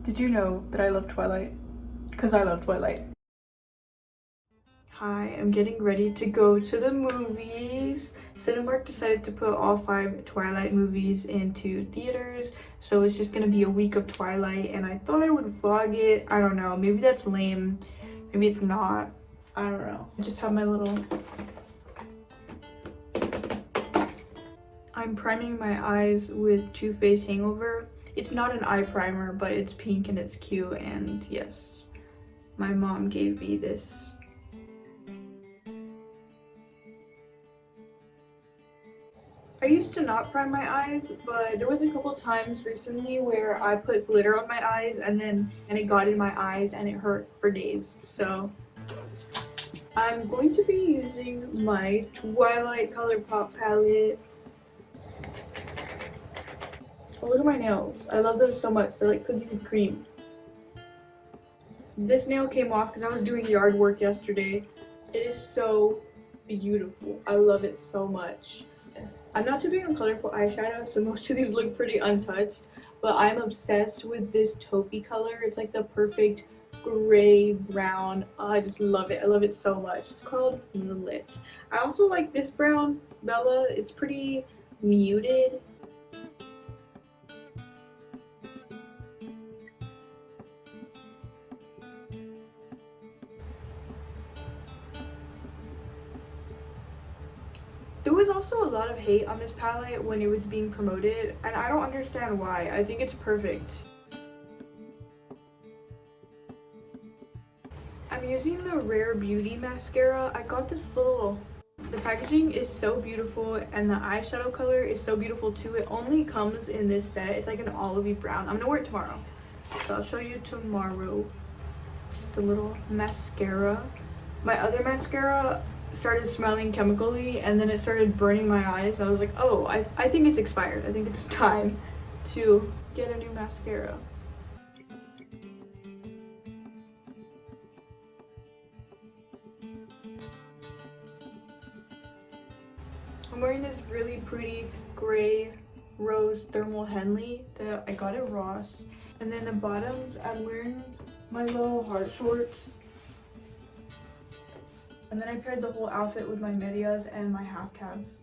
Did you know that I love Twilight? Because I love Twilight. Hi, I'm getting ready to go to the movies. Cinemark decided to put all 5 Twilight movies into theaters, so it's just gonna be a week of Twilight, and I thought I would vlog it. I don't know, maybe that's lame, maybe it's not. I don't know. I just have my little... I'm priming my eyes with Too Faced Hangover. It's not an eye primer, but it's pink and it's cute, and yes, my mom gave me this. I used to not prime my eyes, but there was a couple times recently where I put glitter on my eyes and it got in my eyes and it hurt for days. So I'm going to be using my Twilight ColourPop palette. Oh, look at my nails. I love them so much. They're like cookies and cream. This nail came off because I was doing yard work yesterday. It is so beautiful. I love it so much. I'm not too big on colorful eyeshadow, so most of these look pretty untouched, but I'm obsessed with this taupey color. It's like the perfect gray brown. Oh, I just love it. I love it so much. It's called Lit. I also like this brown, Bella. It's pretty muted. There was also a lot of hate on this palette when it was being promoted, and I don't understand why. I think it's perfect. I'm using the Rare Beauty mascara. I got this little... The packaging is so beautiful, and the eyeshadow color is so beautiful too. It only comes in this set. It's like an olivey brown. I'm gonna wear it tomorrow, so I'll show you tomorrow. Just a little mascara. My other mascara started smelling chemically, and then it started burning my eyes. I was like, oh, I think it's expired. I think it's time to get a new mascara. I'm wearing this really pretty gray rose thermal Henley that I got at Ross, and then the bottoms I'm wearing my little heart shorts. And then I paired the whole outfit with my medias and my half calves.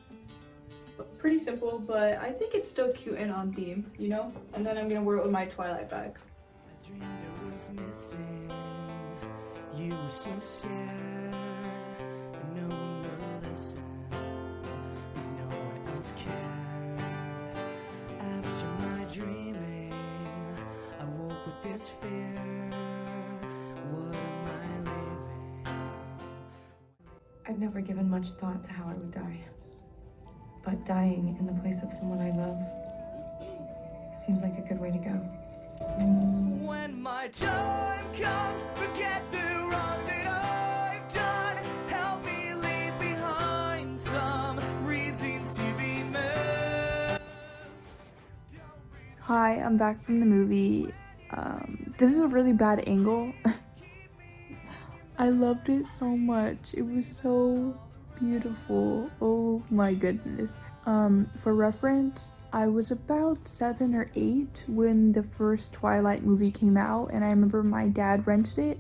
Pretty simple, but I think it's still cute and on theme, you know? And then I'm gonna wear it with my Twilight bag. A dream that was missing. You were so scared, but no one would listen, 'cause no one else cared. After my dreaming, I woke with this fear. What am I living? I've never given much thought to how I would die, but dying in the place of someone I love seems like a good way to go. When my time comes, forget the wrong that I've done. Help me leave behind some reasons to be missed. Hi, I'm back from the movie. This is a really bad angle. I loved it so much. It was so beautiful. Oh my goodness. For reference, I was about 7 or 8 when the first Twilight movie came out, and I remember my dad rented it,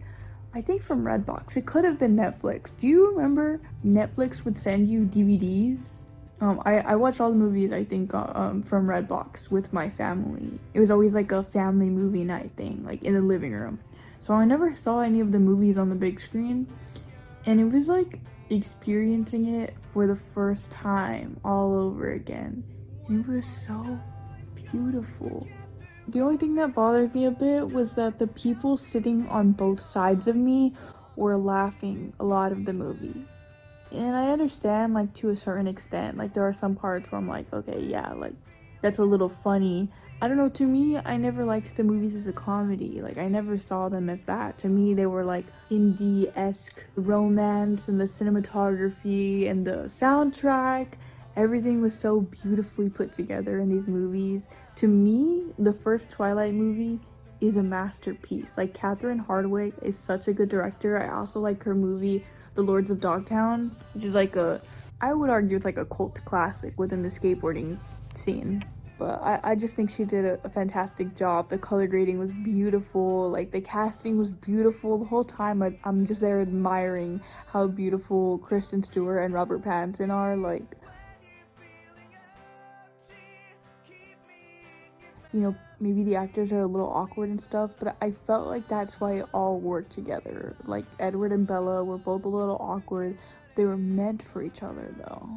I think from Redbox. It could have been Netflix. Do you remember Netflix would send you DVDs? I watched all the movies, I think, from Redbox with my family. It was always like a family movie night thing, like in the living room. So I never saw any of the movies on the big screen, and it was like experiencing it for the first time all over again. It was so beautiful. The only thing that bothered me a bit was that the people sitting on both sides of me were laughing a lot of the movie. And I understand, like, to a certain extent. Like, there are some parts where I'm like, okay, yeah, like, that's a little funny. I don't know, to me, I never liked the movies as a comedy. Like, I never saw them as that. To me, they were like indie-esque romance, and the cinematography and the soundtrack. Everything was so beautifully put together in these movies. To me, the first Twilight movie is a masterpiece. Like, Catherine Hardwicke is such a good director. I also like her movie, The Lords of Dogtown, which is like I would argue it's like a cult classic within the skateboarding scene. But I just think she did a fantastic job. The color grading was beautiful, like the casting was beautiful. The whole time I'm just there admiring how beautiful Kristen Stewart and Robert Pattinson are. Like, you know, maybe the actors are a little awkward and stuff, but I felt like that's why it all worked together. Like, Edward and Bella were both a little awkward. They were meant for each other, though.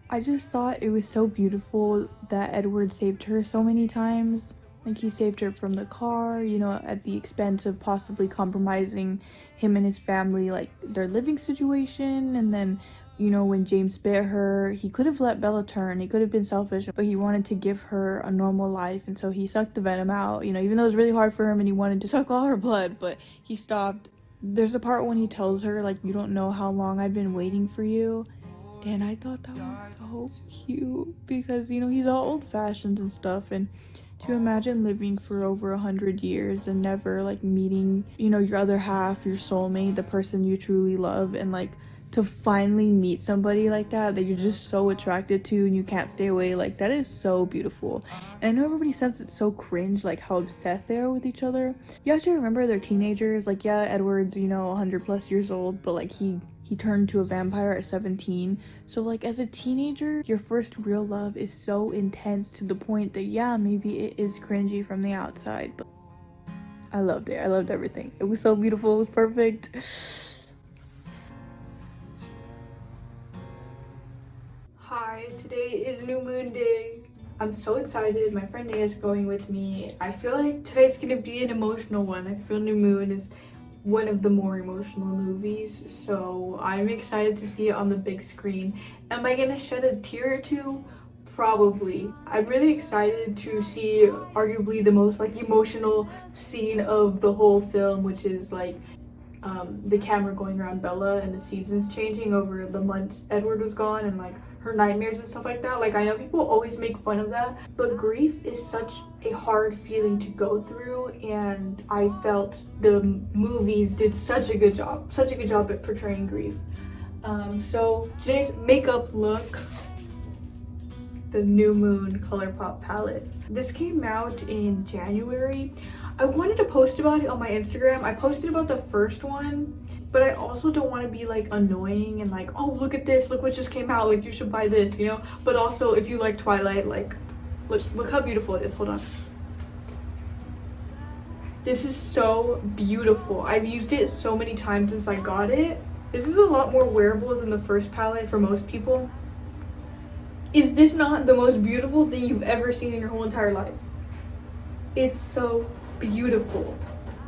I just thought it was so beautiful that Edward saved her so many times. Like, he saved her from the car, you know, at the expense of possibly compromising him and his family, like, their living situation. And then, you know, when James bit her, he could have let Bella turn. He could have been selfish, but he wanted to give her a normal life. And so he sucked the venom out, you know, even though it was really hard for him and he wanted to suck all her blood, but he stopped. There's a part when he tells her, like, you don't know how long I've been waiting for you. And I thought that was so cute because, you know, he's all old-fashioned and stuff. And to imagine living for over 100 years and never, like, meeting, you know, your other half, your soulmate, the person you truly love, and, like, to finally meet somebody like that you're just so attracted to and you can't stay away, like, that is so beautiful. And I know everybody says it's so cringe, like, how obsessed they are with each other. You have to remember they're teenagers. Like, yeah, Edward's, you know, 100 plus years old, but, like, he turned to a vampire at 17. So, like, as a teenager, your first real love is so intense to the point that, yeah, maybe it is cringy from the outside, but I loved it. I loved everything. It was so beautiful. It was perfect. Hi, today is New Moon Day. I'm so excited. My friend Naya is going with me. I feel like today's gonna be an emotional one. I feel New Moon is one of the more emotional movies, so I'm excited to see it on the big screen. Am I gonna shed a tear or two? Probably. I'm really excited to see arguably the most, like, emotional scene of the whole film, which is, like, the camera going around Bella and the seasons changing over the months Edward was gone, and, like, her nightmares and stuff like that. Like, I know people always make fun of that, but grief is such a hard feeling to go through, and I felt the movies did such a good job at portraying grief. So today's makeup look, the New Moon Colourpop palette. This came out in January. I wanted to post about it on my Instagram. I posted about the first one, but I also don't want to be, like, annoying and, like, oh, look at this, look what just came out, like, you should buy this, you know? But also, if you like Twilight, like, look how beautiful it is. Hold on. This is so beautiful. I've used it so many times since I got it. This is a lot more wearable than the first palette for most people. Is this not the most beautiful thing you've ever seen in your whole entire life? It's so beautiful.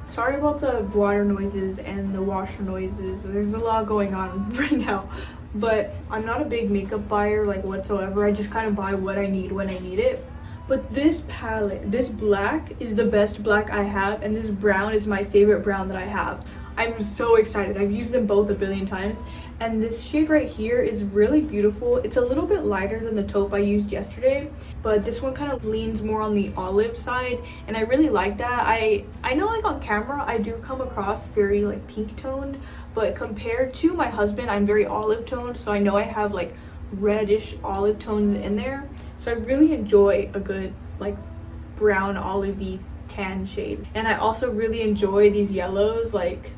Sorry about the water noises and the washer noises. There's a lot going on right now, but I'm not a big makeup buyer, like, whatsoever. I just kind of buy what I need when I need it. But this palette, this black is the best black I have, and this brown is my favorite brown that I have. I'm so excited. I've used them both a billion times, and this shade right here is really beautiful. It's a little bit lighter than the taupe I used yesterday, but this one kind of leans more on the olive side, and I really like that. I know, like, on camera I do come across very, like, pink toned, but compared to my husband, I'm very olive toned, so I know I have, like, reddish olive tones in there. So I really enjoy a good, like, brown olivey tan shade. And I also really enjoy these yellows. Like,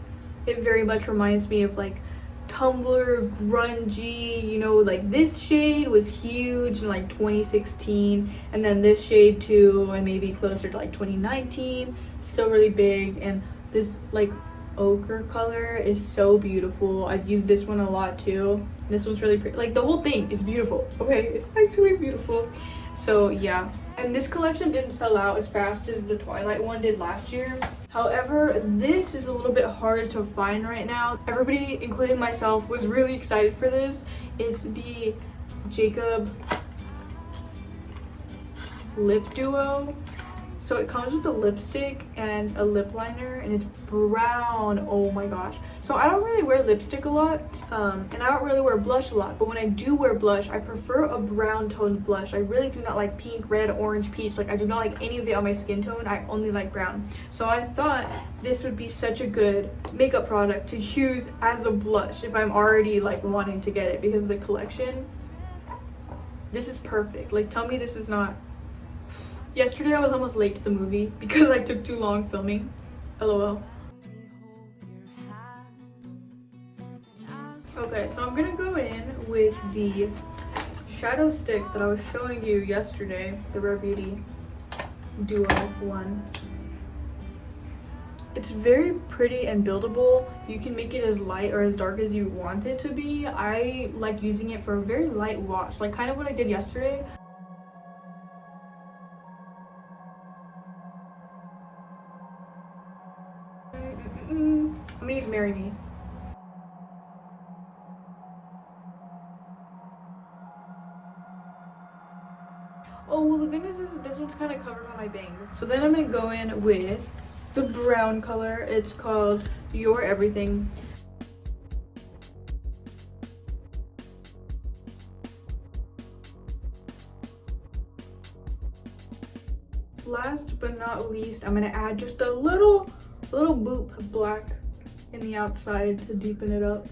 it very much reminds me of, like, Tumblr grungy, you know, like, this shade was huge in, like, 2016, and then this shade too, and maybe closer to, like, 2019, still really big. And this, like, ochre color is so beautiful. I've used this one a lot too. This one's really pretty. Like, the whole thing is beautiful. Okay, it's actually beautiful. So yeah, and this collection didn't sell out as fast as the Twilight one did last year. However, this is a little bit harder to find right now. Everybody, including myself, was really excited for this. It's the Jacob Lip Duo. So it comes with a lipstick and a lip liner, and it's brown. Oh my gosh. So I don't really wear lipstick a lot, and I don't really wear blush a lot, but when I do wear blush, I prefer a brown toned blush. I really do not like pink, red, orange, peach. Like, I do not like any of it on my skin tone. I only like brown. So I thought this would be such a good makeup product to use as a blush if I'm already, like, wanting to get it, because the collection, this is perfect. Like, tell me this is not Yesterday I was almost late to the movie because I took too long filming. LOL. Okay, so I'm gonna go in with the shadow stick that I was showing you yesterday, the Rare Beauty Duo one. It's very pretty and buildable. You can make it as light or as dark as you want it to be. I like using it for a very light wash, like kind of what I did yesterday. I'm gonna use Marry Me. Oh, well, the good news is this one's kind of covered by my bangs. So then I'm gonna go in with the brown color. It's called Your Everything. Last but not least, I'm gonna add just a little boop of black in the outside to deepen it up.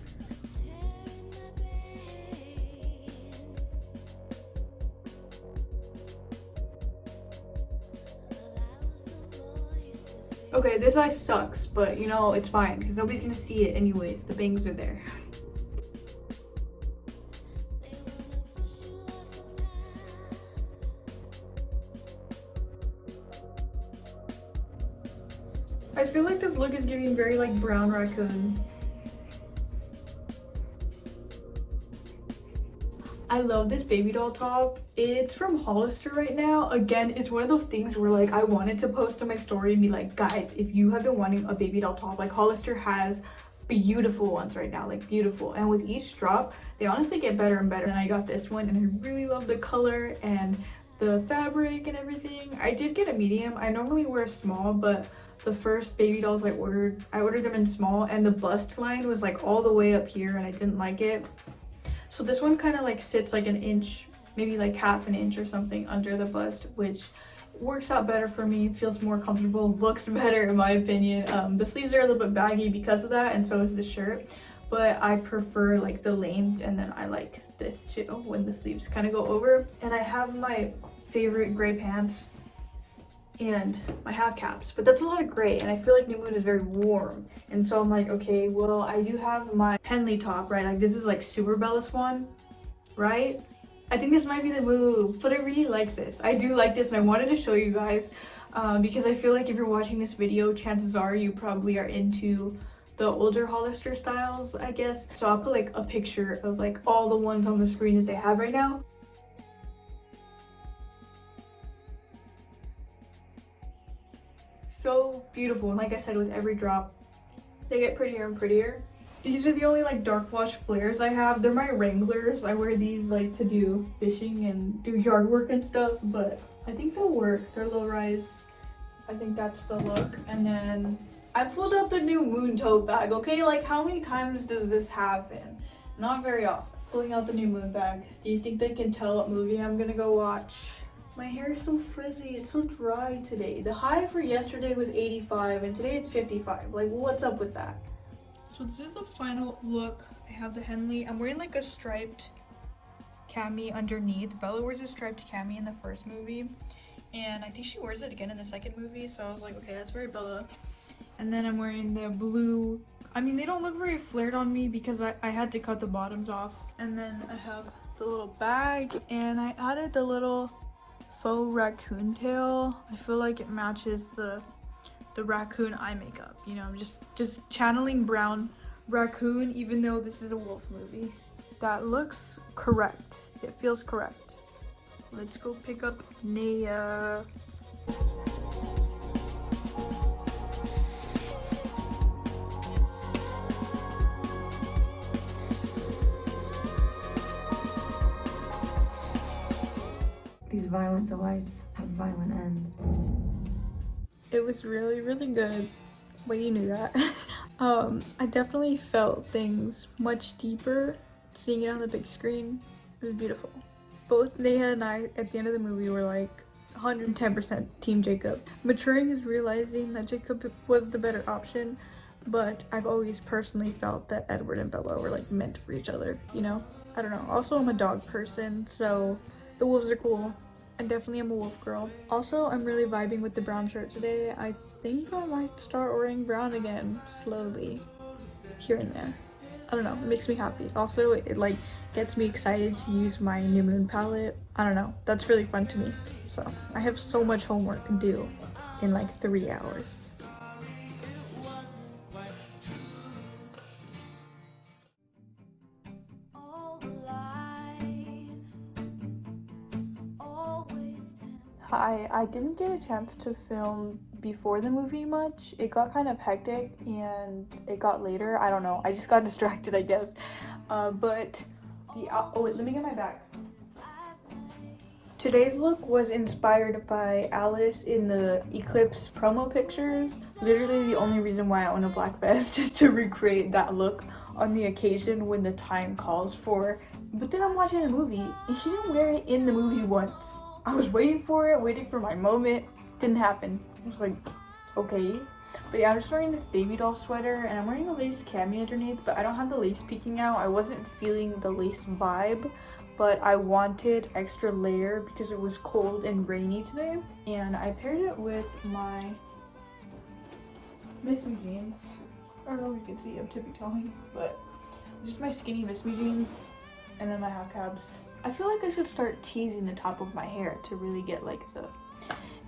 Okay, this eye sucks, but you know, it's fine because nobody's gonna see it anyways. The bangs are there. I feel like this look is giving very like brown raccoon. I love this baby doll top. It's from Hollister right now. Again, it's one of those things where like I wanted to post on my story and be like, guys, if you have been wanting a baby doll top, like Hollister has beautiful ones right now, like beautiful. And with each drop, they honestly get better and better. And I got this one and I really love the color and the fabric and everything. I did get a medium. I normally wear a small, but the first baby dolls I ordered them in small and the bust line was like all the way up here and I didn't like it. So this one kind of like sits like an inch, maybe like half an inch or something under the bust, which works out better for me, feels more comfortable, looks better in my opinion. The sleeves are a little bit baggy because of that, and so is the shirt, but I prefer like the length, and then I like this too when the sleeves kind of go over. And I have my favorite gray pants and my half caps, but that's a lot of gray and I feel like New Moon is very warm, and so I'm like, okay, well, I do have my Henley top, right? Like this is like super Bella Swan, right? I think this might be the move, but I really like this. I do like this and I wanted to show you guys because I feel like if you're watching this video, chances are you probably are into the older Hollister styles, I guess. So I'll put like a picture of like all the ones on the screen that they have right now. So beautiful, and like I said, with every drop they get prettier and prettier. These are the only like dark wash flares I have. They're my Wranglers. I wear these like to do fishing and do yard work and stuff, but I think they'll work. They're low rise. I think that's the look. And then I pulled out the New Moon tote bag. Okay, like how many times does this happen? Not very often. Pulling out the New Moon bag. Do you think they can tell what movie I'm gonna go watch? My hair is so frizzy, it's so dry today. The high for yesterday was 85 and today it's 55. Like, what's up with that? So this is the final look. I have the Henley. I'm wearing like a striped cami underneath. Bella wears a striped cami in the first movie, and I think she wears it again in the second movie, so I was like, okay, that's very Bella. And then I'm wearing the blue. I mean, they don't look very flared on me because I had to cut the bottoms off. And then I have the little bag, and I added the little faux raccoon tail. I feel like it matches the raccoon eye makeup, you know, just channeling brown raccoon, even though this is a wolf movie. That looks correct. It feels correct. Let's go pick up Naya. These violent delights have violent ends. It was really, really good. Well, you knew that. I definitely felt things much deeper seeing it on the big screen. It was beautiful. Both Neha and I at the end of the movie were like 110% Team Jacob. Maturing is realizing that Jacob was the better option, but I've always personally felt that Edward and Bella were like meant for each other, you know? I don't know. Also, I'm a dog person, so the wolves are cool. I definitely am a wolf girl. Also, I'm really vibing with the brown shirt today. I think I might start wearing brown again, slowly, here and there. I don't know, it makes me happy. Also, it like gets me excited to use my new moon palette. I don't know, that's really fun to me. So I have so much homework to do in like 3 hours. Hi, I didn't get a chance to film before the movie much. It got kind of hectic and it got later. I don't know. I just got distracted, I guess. But the oh wait, let me get my bag. Today's look was inspired by Alice in the Eclipse promo pictures. Literally the only reason why I own a black vest is to recreate that look on the occasion when the time calls for. But then I'm watching a movie and she didn't wear it in the movie once. I was waiting for it, waiting for my moment. Didn't happen. I was like, okay. But yeah, I'm just wearing this baby doll sweater and I'm wearing a lace cami underneath, but I don't have the lace peeking out. I wasn't feeling the lace vibe, but I wanted extra layer because it was cold and rainy today. And I paired it with my Miss Me jeans. I don't know if you can see, I'm tippy-toeing, but just my skinny Miss Me jeans and then my half cabs. I feel like I should start teasing the top of my hair to really get like the...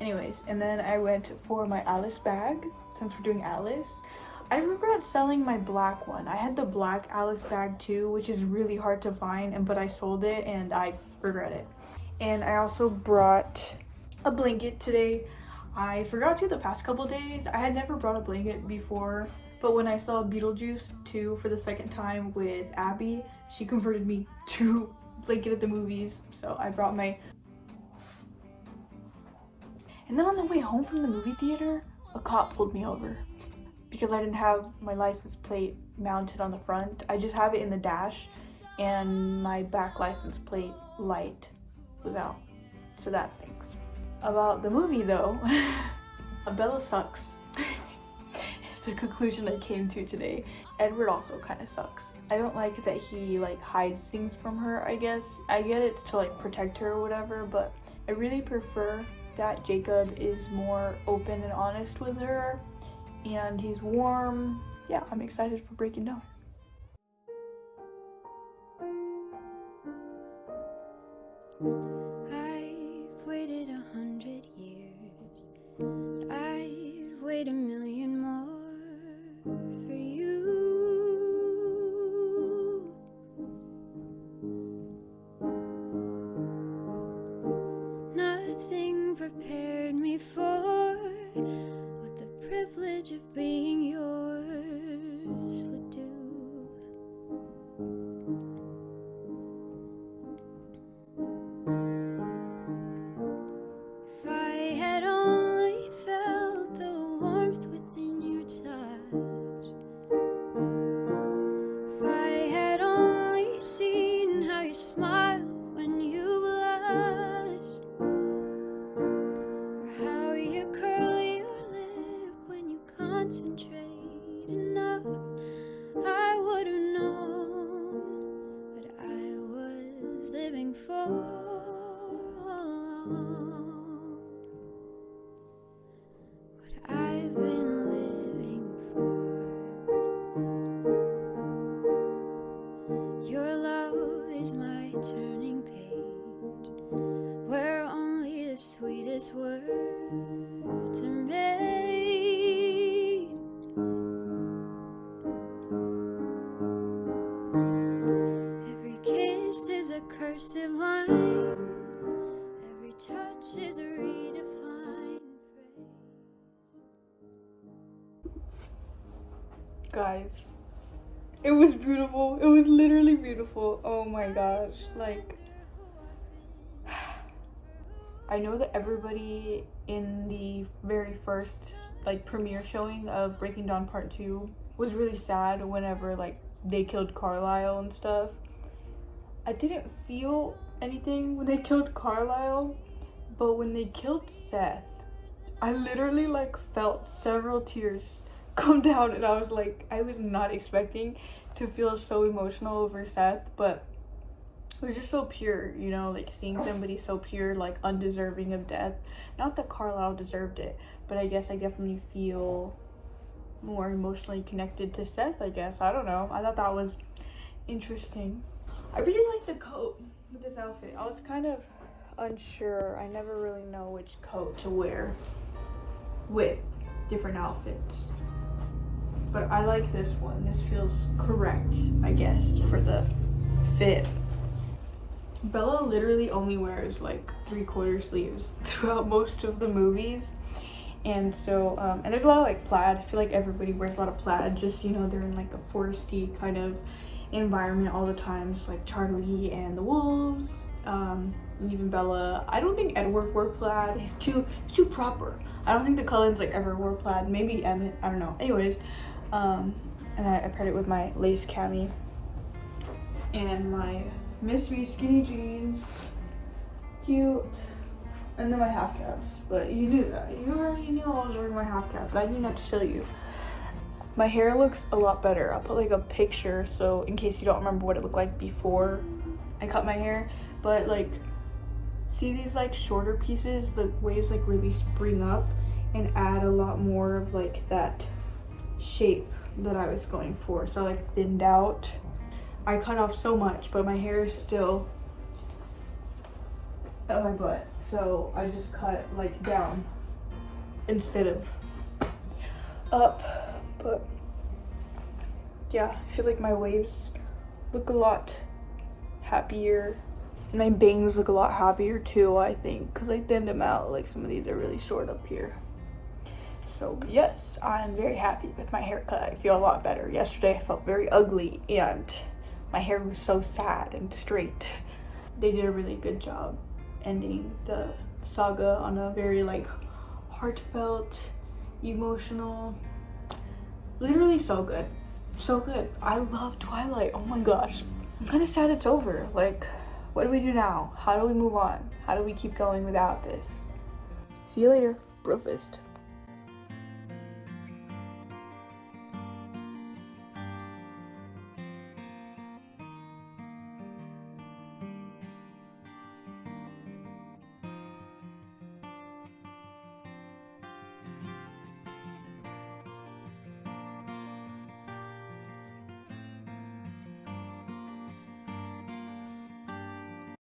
Anyways, and then I went for my Alice bag, since we're doing Alice. I regret selling my black one. I had the black Alice bag too, which is really hard to find, but I sold it and I regret it. And I also brought a blanket today. I forgot to the past couple days. I had never brought a blanket before, but when I saw Beetlejuice 2 for the second time with Abby, she converted me to blanket at the movies, so I brought my... And then on the way home from the movie theater, a cop pulled me over because I didn't have my license plate mounted on the front. I just have it in the dash and my back license plate light was out, so that stinks. About the movie though, Bella sucks. It's the conclusion I came to today. Edward also kind of sucks. I don't like that he like hides things from her, I guess. I get it's to like protect her or whatever, but I really prefer that Jacob is more open and honest with her and he's warm. Yeah, I'm excited for Breaking Dawn. I've waited 100 years, but I'd wait 1,000,000 more for you. Nothing prepared me for what the privilege of being yours would do. If I had only felt the warmth within your touch, if I had only seen how you smile when you blush, or how you curl your lip when you concentrate enough, I would have known what I was living for all along. What I've been living for. Your love is my turning page, where only the sweetest words are made. Every kiss is a cursive line, every touch is a redefined phrase. Guys, it was beautiful. It was literally beautiful. Oh my gosh, like I know that everybody in the very first like premiere showing of Breaking Dawn Part 2 was really sad whenever like they killed Carlisle and stuff. I didn't feel anything when they killed Carlisle, but when they killed Seth, I literally like felt several tears come down and I was like, I was not expecting to feel so emotional over Seth, but It was just so pure, you know, like seeing somebody so pure, like undeserving of death. Not that Carlisle deserved it, but I guess I definitely feel more emotionally connected to Seth, I guess. I don't know. I thought that was interesting. I really like the coat with this outfit. I was kind of unsure. I never really know which coat to wear with different outfits. But I like this one. This feels correct, I guess, for the fit. Bella literally only wears like 3/4 sleeves throughout most of the movies. And so, and there's a lot of like plaid. I feel like everybody wears a lot of plaid, just, you know, they're in like a foresty kind of environment all the time. So like Charlie and the wolves, and even Bella. I don't think Edward wore plaid. He's too proper. I don't think the Cullens like ever wore plaid. Maybe Emmett, I don't know. Anyways, and I paired it with my lace cami and my Miss Me skinny jeans. Cute. And then my half caps, but you knew that. You already knew I was wearing my half caps. I didn't have to show you. My hair looks a lot better. I'll put like a picture so in case you don't remember what it looked like before I cut my hair. But like, see these like shorter pieces? The waves like really spring up and add a lot more of like that shape that I was going for. So like thinned out. I cut off so much, but my hair is still at my butt, so I just cut like down instead of up. But yeah, I feel like my waves look a lot happier. My bangs look a lot happier too, I think, because I thinned them out. Like some of these are really short up here. So yes, I'm very happy with my haircut. I feel a lot better. Yesterday I felt very ugly and my hair was so sad and straight. They did a really good job ending the saga on a very like heartfelt, emotional, literally so good. So good. I love Twilight. Oh my gosh. I'm kind of sad it's over. Like, what do we do now? How do we move on? How do we keep going without this? See you later. Brofist.